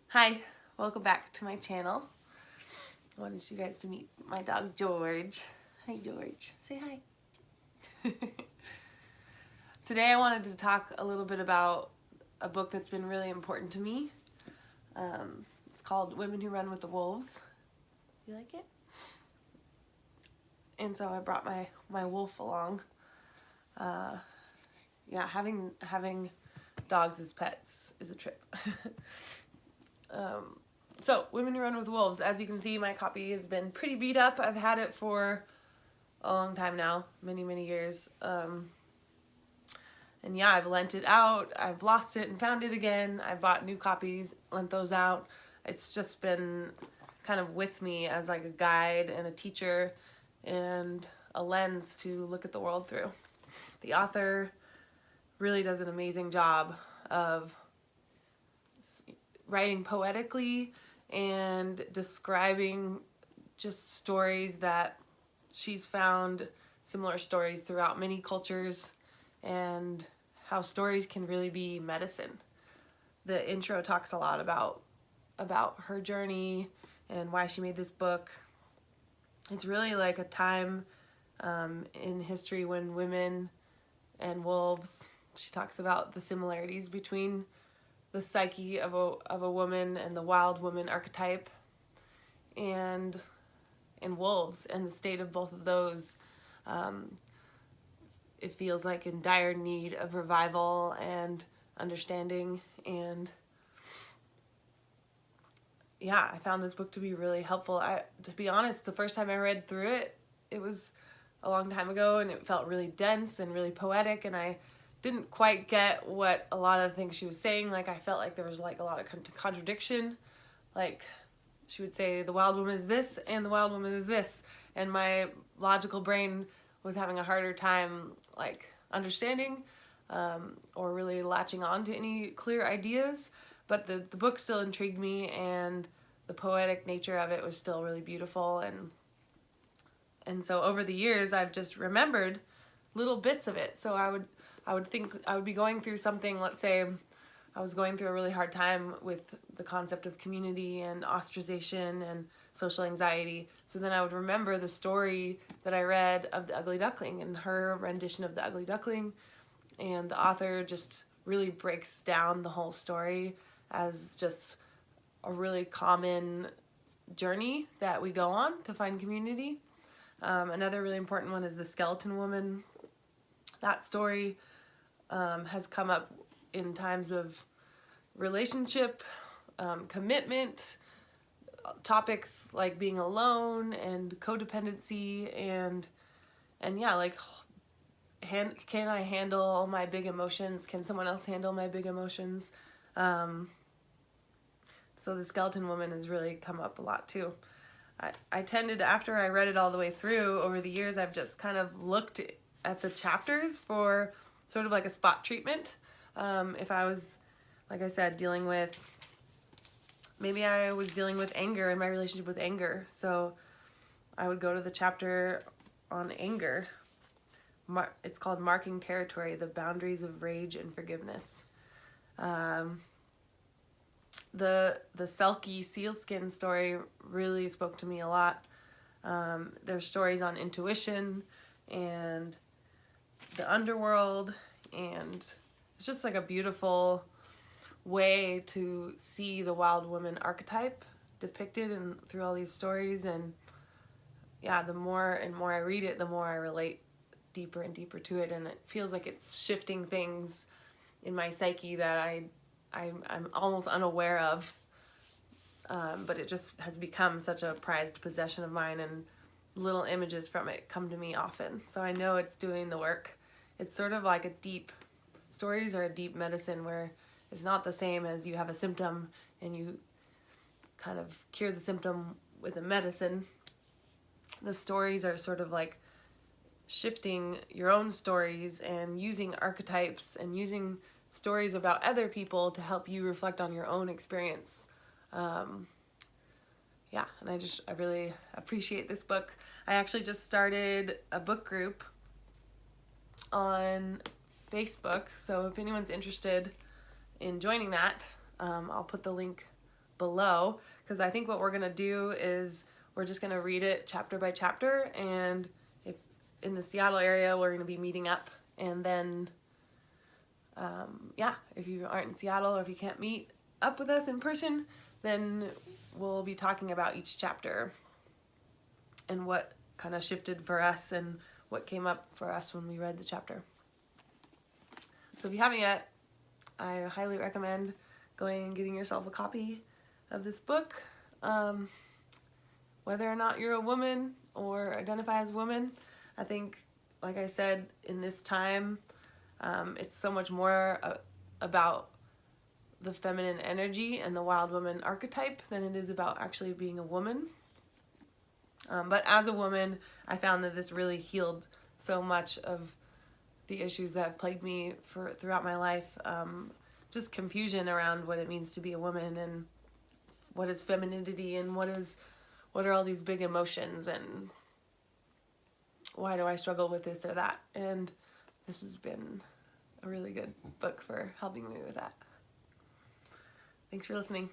Hi, welcome back to my channel. I wanted you guys to meet my dog George. Hi George, say hi. Today I wanted to talk a little bit about a book that's been really important to me. It's called Women Who Run with the Wolves. You like it? And so I brought my wolf along. Yeah, having dogs as pets is a trip. So, Women Who Run with Wolves. As you can see, my copy has been pretty beat up. I've had it for a long time now, many years. And yeah, I've lent it out. I've lost it and found it again. I bought new copies, lent those out. It's just been kind of with me as like a guide and a teacher and a lens to look at the world through. The author really does an amazing job of writing poetically and describing just stories that she's found, similar stories throughout many cultures, and how stories can really be medicine. The intro talks a lot about her journey and why she made this book. It's really like a time in history when women and wolves, she talks about the similarities between the psyche of a woman and the wild woman archetype and wolves and the state of both of those. It feels like in dire need of revival and understanding, and yeah, I found this book to be really helpful. To be honest, the first time I read through it, it was a long time ago and it felt really dense and really poetic, and I didn't quite get what a lot of the things she was saying. Like, I felt like there was like a lot of contradiction. Like, she would say the wild woman is this and the wild woman is this, and my logical brain was having a harder time like understanding or really latching on to any clear ideas. But the book still intrigued me, and the poetic nature of it was still really beautiful, and so over the years I've just remembered little bits of it. So I would think I would be going through something, let's say I was going through a really hard time with the concept of community and ostracization and social anxiety. So then I would remember the story that I read of the Ugly Duckling and her rendition of the Ugly Duckling. And the author just really breaks down the whole story as just a really common journey that we go on to find community. Another really important one is the skeleton woman. That story has come up in times of relationship, commitment, topics like being alone and codependency, and yeah, like can I handle my big emotions? Can someone else handle my big emotions? So the skeleton woman has really come up a lot too. I tended, after I read it all the way through, over the years I've just kind of looked at the chapters for sort of like a spot treatment. If I was, like I said, maybe I was dealing with anger and my relationship with anger. So I would go to the chapter on anger. It's called Marking Territory, the Boundaries of Rage and Forgiveness. The Selkie sealskin story really spoke to me a lot. There's stories on intuition and the underworld, and it's just like a beautiful way to see the wild woman archetype depicted through all these stories. And yeah, the more and more I read it, the more I relate deeper and deeper to it, and it feels like it's shifting things in my psyche that I'm almost unaware of, but it just has become such a prized possession of mine, and little images from it come to me often. So I know it's doing the work. It's sort of like stories are a deep medicine, where it's not the same as you have a symptom and you kind of cure the symptom with a medicine. The stories are sort of like shifting your own stories and using archetypes and using stories about other people to help you reflect on your own experience. Yeah, and I really appreciate this book. I actually just started a book group on Facebook, so if anyone's interested in joining that, I'll put the link below, because I think what we're going to do is we're just going to read it chapter by chapter, and if in the Seattle area, we're going to be meeting up, and then yeah, if you aren't in Seattle or if you can't meet up with us in person, then we'll be talking about each chapter and what kind of shifted for us and what came up for us when we read the chapter. So if you haven't yet, I highly recommend going and getting yourself a copy of this book. Whether or not you're a woman or identify as a woman, I think, like I said, in this time, it's so much more about the feminine energy and the wild woman archetype than it is about actually being a woman. But as a woman, I found that this really healed so much of the issues that have plagued me throughout my life. Just confusion around what it means to be a woman, and what is femininity, and what are all these big emotions, and why do I struggle with this or that. And this has been a really good book for helping me with that. Thanks for listening.